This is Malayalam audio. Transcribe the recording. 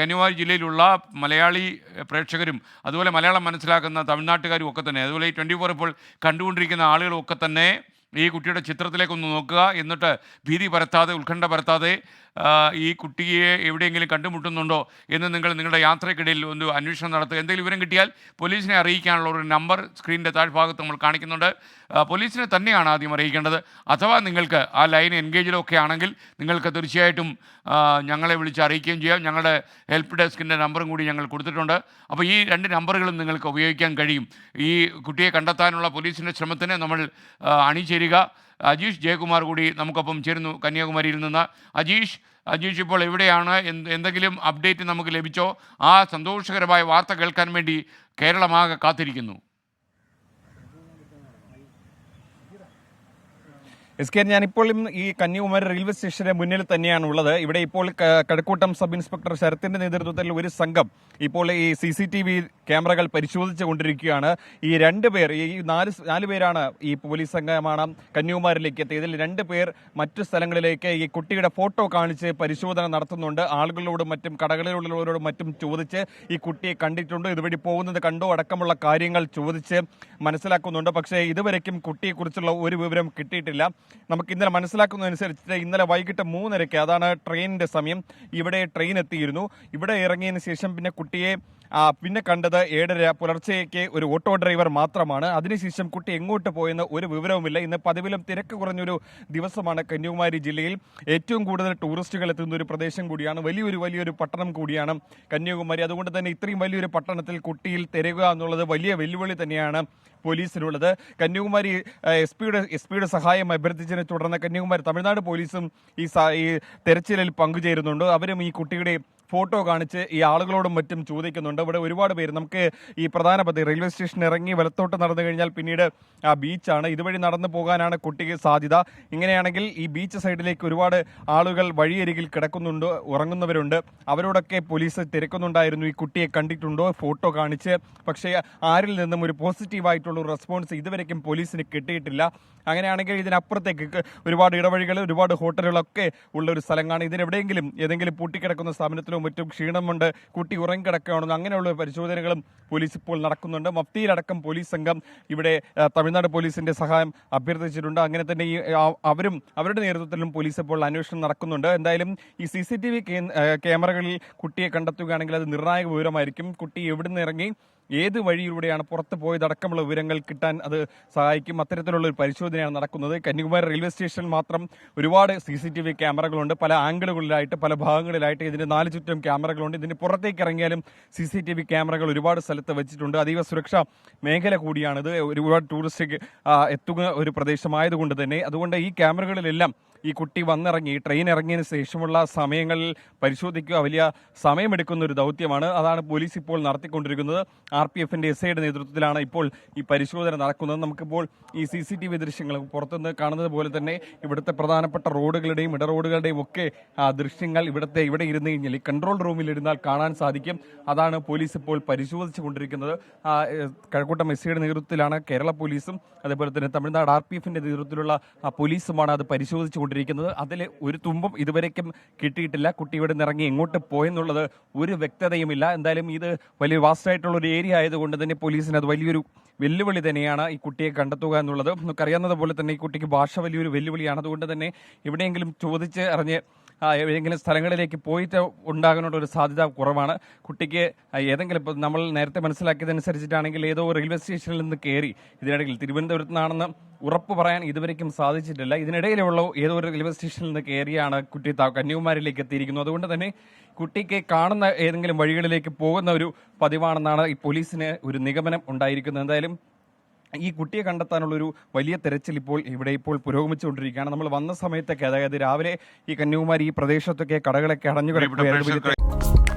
കന്യാകുമാരി ജില്ലയിലുള്ള മലയാളി പ്രേക്ഷകരും അതുപോലെ മലയാളം മനസ്സിലാക്കുന്ന തമിഴ്നാട്ടുകാരും ഒക്കെ തന്നെ, അതുപോലെ ഈ 24 ഇപ്പോൾ കണ്ടുകൊണ്ടിരിക്കുന്ന ആളുകളും ഒക്കെ തന്നെ ഈ കുട്ടിയുടെ ചിത്രത്തിലേക്കൊന്ന് നോക്കുക. എന്നിട്ട് ഭീതി പരത്താതെ, ഉത്കണ്ഠ പരത്താതെ ഈ കുട്ടിയെ എവിടെയെങ്കിലും കണ്ടുമുട്ടുന്നുണ്ടോ എന്ന് നിങ്ങളുടെ യാത്രയ്ക്കിടയിൽ ഒന്ന് അന്വേഷണം നടത്തുക. എന്തെങ്കിലും വിവരം കിട്ടിയാൽ പോലീസിനെ അറിയിക്കാനുള്ള ഒരു നമ്പർ സ്ക്രീനിൻ്റെ താഴ്ഭാഗത്ത് നമ്മൾ കാണിക്കുന്നുണ്ട്. പോലീസിനെ തന്നെയാണ് ആദ്യം അറിയിക്കേണ്ടത്. അഥവാ നിങ്ങൾക്ക് ആ ലൈൻ എൻഗേജിലൊക്കെ ആണെങ്കിൽ നിങ്ങൾക്ക് തീർച്ചയായിട്ടും ഞങ്ങളെ വിളിച്ച് അറിയിക്കുകയും ചെയ്യാം. ഞങ്ങളുടെ ഹെൽപ്പ് ഡെസ്കിൻ്റെ നമ്പറും കൂടി ഞങ്ങൾ കൊടുത്തിട്ടുണ്ട്. അപ്പോൾ ഈ 2 നമ്പറുകളും നിങ്ങൾക്ക് ഉപയോഗിക്കാൻ കഴിയും. ഈ കുട്ടിയെ കണ്ടെത്താനുള്ള പോലീസിൻ്റെ ശ്രമത്തിന് നമ്മൾ അണിചേരുക. അജീഷ് ജയകുമാർ കൂടി നമുക്കൊപ്പം ചേരുന്നു കന്യാകുമാരിയിൽ നിന്ന്. അജീഷ് ഇപ്പോൾ എവിടെയാണ്? എന്തെങ്കിലും അപ്ഡേറ്റ് നമുക്ക് ലഭിച്ചോ? ആ സന്തോഷകരമായ വാർത്ത കേൾക്കാൻ വേണ്ടി കേരളമാകെ കാത്തിരിക്കുന്നു. ഞാനിപ്പോൾ ഈ കന്യാകുമാരി റെയിൽവേ സ്റ്റേഷന്റെ മുന്നിൽ തന്നെയാണ് ഉള്ളത്. ഇവിടെ ഇപ്പോൾ കഴക്കൂട്ടം സബ് ഇൻസ്പെക്ടർ ശരത്തിന്റെ നേതൃത്വത്തിൽ ഒരു സംഘം ഇപ്പോൾ ഈ CCTV ക്യാമറകൾ പരിശോധിച്ചു കൊണ്ടിരിക്കുകയാണ്. ഈ 2 പേർ, ഈ 4 പേരാണ് ഈ പോലീസ് സംഘമാണ് കന്യാകുമാരിയിലേക്ക് എത്തിയത്. ഇതിൽ 2 പേർ മറ്റു സ്ഥലങ്ങളിലേക്ക് ഈ കുട്ടിയുടെ ഫോട്ടോ കാണിച്ച് പരിശോധന നടത്തുന്നുണ്ട്. ആളുകളോടും മറ്റും കടകളിലുള്ളവരോടും മറ്റും ചോദിച്ച് ഈ കുട്ടിയെ കണ്ടിട്ടുണ്ടോ, ഇതുവഴി പോകുന്നത് കണ്ടോ അടക്കമുള്ള കാര്യങ്ങൾ ചോദിച്ച് മനസ്സിലാക്കുന്നുണ്ട്. പക്ഷേ ഇതുവരെയ്ക്കും കുട്ടിയെക്കുറിച്ചുള്ള ഒരു വിവരം കിട്ടിയിട്ടില്ല. നമുക്ക് ഇന്നലെ മനസ്സിലാക്കുന്നതനുസരിച്ച് ഇന്നലെ വൈകിട്ട് 3:30, അതാണ് ട്രെയിനിന്റെ സമയം, ഇവിടെ ട്രെയിൻ എത്തിയിരുന്നു. ഇവിടെ ഇറങ്ങിയതിന് ശേഷം പിന്നെ കുട്ടിയെ പിന്നെ കണ്ടത് 7:30 പുലർച്ചയ്ക്ക് ഒരു ഓട്ടോ ഡ്രൈവർ മാത്രമാണ്. അതിനുശേഷം കുട്ടി എങ്ങോട്ട് പോയെന്ന് ഒരു വിവരവുമില്ല. ഇന്ന് പതിവിലും തിരക്ക് കുറഞ്ഞൊരു ദിവസമാണ്. കന്യാകുമാരി ജില്ലയിൽ ഏറ്റവും കൂടുതൽ ടൂറിസ്റ്റുകൾ എത്തുന്ന ഒരു പ്രദേശം കൂടിയാണ്, വലിയൊരു പട്ടണം കൂടിയാണ് കന്യാകുമാരി. അതുകൊണ്ട് തന്നെ ഇത്രയും വലിയൊരു പട്ടണത്തിൽ കുട്ടിയിൽ തിരയുക എന്നുള്ളത് വലിയ വെല്ലുവിളി തന്നെയാണ് പോലീസിനുള്ളത്. കന്യാകുമാരി എസ് പിയുടെ സഹായം അഭ്യർത്ഥിച്ചതിനെ തുടർന്ന് കന്യാകുമാരി തമിഴ്നാട് പോലീസും ഈ തെരച്ചിലിൽ പങ്കുചേരുന്നുണ്ട്. അവരും ഈ കുട്ടിയുടെ ഫോട്ടോ കാണിച്ച് ഈ ആളുകളോടും മറ്റും ചോദിക്കുന്നുണ്ട്. ഇവിടെ ഒരുപാട് പേര്, നമുക്ക് ഈ പ്രധാനപ്പെട്ട റെയിൽവേ സ്റ്റേഷൻ ഇറങ്ങി വലത്തോട്ട് നടന്നു കഴിഞ്ഞാൽ പിന്നീട് ബീച്ചാണ്. ഇതുവഴി നടന്നു പോകാനാണ് കുട്ടിക്ക് സാധ്യത. ഇങ്ങനെയാണെങ്കിൽ ഈ ബീച്ച് സൈഡിലേക്ക് ഒരുപാട് ആളുകൾ വഴിയരികിൽ കിടക്കുന്നുണ്ട്, ഉറങ്ങുന്നവരുണ്ട്. അവരോടൊക്കെ പോലീസ് തിരക്കുന്നുണ്ടായിരുന്നു, ഈ കുട്ടിയെ കണ്ടിട്ടുണ്ടോ, ഫോട്ടോ കാണിച്ച്. പക്ഷേ ആരിൽ നിന്നും ഒരു പോസിറ്റീവായിട്ടുള്ള റെസ്പോൺസ് ഇതുവരെയ്ക്കും പോലീസിന് കിട്ടിയിട്ടില്ല. അങ്ങനെയാണെങ്കിൽ ഇതിനപ്പുറത്തേക്ക് ഒരുപാട് ഇടവഴികൾ, ഒരുപാട് ഹോട്ടലുകളൊക്കെ ഉള്ള ഒരു സ്ഥലമാണ്. ഇതിനെവിടെയെങ്കിലും ഏതെങ്കിലും പൂട്ടിക്കിടക്കുന്ന സ്ഥാപനത്തിലോ മറ്റും ക്ഷീണമുണ്ട്, കുട്ടി ഉറങ്ങിക്കിടക്കുകയാണെന്ന് അങ്ങനെയുള്ള പരിശോധനകളും പോലീസ് ഇപ്പോൾ നടക്കുന്നുണ്ട്. മഫ്തിയിലടക്കം പോലീസ് സംഘം ഇവിടെ തമിഴ്നാട് പോലീസിന്റെ സഹായം അഭ്യർത്ഥിച്ചിട്ടുണ്ട്. അങ്ങനെ തന്നെ അവരുടെ നേതൃത്വത്തിലും പോലീസ് ഇപ്പോൾ അന്വേഷണം നടക്കുന്നുണ്ട്. എന്തായാലും ഈ CCTV ക്യാമറകളിൽ കുട്ടിയെ കണ്ടെത്തുകയാണെങ്കിൽ അത് നിർണായക വിവരമായിരിക്കും. കുട്ടി എവിടുന്ന് ഇറങ്ങി ഏത് വഴിയിലൂടെയാണ് പുറത്ത് പോയതടക്കമുള്ള വിവരങ്ങൾ കിട്ടാൻ അത് സഹായിക്കും. അത്തരത്തിലുള്ള ഒരു പരിശോധനയാണ് നടക്കുന്നത്. കന്യാകുമാരി റെയിൽവേ സ്റ്റേഷനിൽ മാത്രം ഒരുപാട് CCTV ക്യാമറകളുണ്ട്, പല ആംഗിളുകളിലായിട്ട്, പല ഭാഗങ്ങളിലായിട്ട്. ഇതിന് 4 ചുറ്റും ക്യാമറകളുണ്ട്. ഇതിന് പുറത്തേക്ക് ഇറങ്ങിയാലും CCTV ക്യാമറകൾ ഒരുപാട് സ്ഥലത്ത് വെച്ചിട്ടുണ്ട്. അതീവ സുരക്ഷാ മേഖല കൂടിയാണിത്. ഒരുപാട് ടൂറിസ്റ്റ് എത്തുന്ന ഒരു പ്രദേശമായതുകൊണ്ട് തന്നെ അതുകൊണ്ട് ഈ ക്യാമറകളിലെല്ലാം ഈ കുട്ടി വന്നിറങ്ങി ട്രെയിൻ ഇറങ്ങിയതിന് ശേഷമുള്ള സമയങ്ങളിൽ പരിശോധിക്കുക വലിയ സമയമെടുക്കുന്ന ഒരു ദൗത്യമാണ്. അതാണ് പോലീസ് ഇപ്പോൾ നടത്തിക്കൊണ്ടിരിക്കുന്നത്. RPFന്റെ SIയുടെ നേതൃത്വത്തിലാണ് ഇപ്പോൾ ഈ പരിശോധന നടക്കുന്നത്. നമുക്കിപ്പോൾ ഈ CCTV ദൃശ്യങ്ങൾ പുറത്തുനിന്ന് കാണുന്നത് പോലെ തന്നെ ഇവിടുത്തെ പ്രധാനപ്പെട്ട റോഡുകളുടെയും ഇടറോഡുകളുടെയും ഒക്കെ ദൃശ്യങ്ങൾ ഇവിടെ ഇരുന്ന് കഴിഞ്ഞാൽ ഈ കൺട്രോൾ റൂമിൽ ഇരുന്നാൽ കാണാൻ സാധിക്കും. അതാണ് പോലീസ് ഇപ്പോൾ പരിശോധിച്ചു കൊണ്ടിരിക്കുന്നത്. കഴക്കൂട്ടം SIയുടെ നേതൃത്വത്തിലാണ് കേരള പോലീസും അതേപോലെ തന്നെ തമിഴ്നാട് RPFന്റെ നേതൃത്വത്തിലുള്ള പോലീസുമാണ് അത് പരിശോധിച്ചു അതിൽ ഒരു തുമ്പും ഇതുവരേക്കും കിട്ടിയിട്ടില്ല. കുട്ടി ഇവിടെ നിറങ്ങി എങ്ങോട്ട് പോയെന്നുള്ളത് ഒരു വ്യക്തതയുമില്ല. എന്തായാലും ഇത് വലിയ വാസ്റ്റായിട്ടുള്ള ഒരു ഏരിയ ആയതുകൊണ്ട് തന്നെ പോലീസിന് അത് വലിയൊരു വെല്ലുവിളി തന്നെയാണ് ഈ കുട്ടിയെ കണ്ടെത്തുക എന്നുള്ളത്. നമുക്കറിയാവുന്നത് പോലെ തന്നെ ഈ കുട്ടിക്ക് ഭാഷ വലിയൊരു വെല്ലുവിളിയാണ്. അതുകൊണ്ട് തന്നെ എവിടെയെങ്കിലും ചോദിച്ച് അറിഞ്ഞ് ഏതെങ്കിലും സ്ഥലങ്ങളിലേക്ക് പോയിട്ട് ഉണ്ടാകാനുള്ള ഒരു സാധ്യത കുറവാണ്. കുട്ടിക്ക് ഏതെങ്കിലും ഇപ്പോൾ നമ്മൾ നേരത്തെ മനസ്സിലാക്കിയതനുസരിച്ചിട്ടാണെങ്കിൽ ഏതോ റെയിൽവേ സ്റ്റേഷനിൽ നിന്ന് കയറി ഇതിനിടയിൽ തിരുവനന്തപുരത്ത് നിന്നാണെന്ന് ഉറപ്പ് പറയാൻ ഇതുവരെയ്ക്കും സാധിച്ചിട്ടില്ല. ഇതിനിടയിലുള്ള ഏതോ ഒരു റെയിൽവേ സ്റ്റേഷനിൽ നിന്ന് കയറിയാണ് കുട്ടി കന്യാകുമാരിയിലേക്ക് എത്തിയിരിക്കുന്നത്. അതുകൊണ്ട് തന്നെ കുട്ടിക്ക് കാണുന്ന ഏതെങ്കിലും വഴികളിലേക്ക് പോകുന്ന ഒരു പതിവാണെന്നാണ് ഈ പോലീസിന് ഒരു നിഗമനം ഉണ്ടായിരിക്കുന്നത്. എന്തായാലും ഈ കുട്ടിയെ കണ്ടെത്താനുള്ളൊരു വലിയ തെരച്ചിൽ ഇപ്പോൾ പുരോഗമിച്ചുകൊണ്ടിരിക്കുകയാണ്. നമ്മൾ വന്ന സമയത്തൊക്കെ, അതായത് രാവിലെ ഈ കന്യാകുമാരി ഈ പ്രദേശത്തൊക്കെ കടകളൊക്കെ അടഞ്ഞു കിടക്കുകയായിരുന്നു.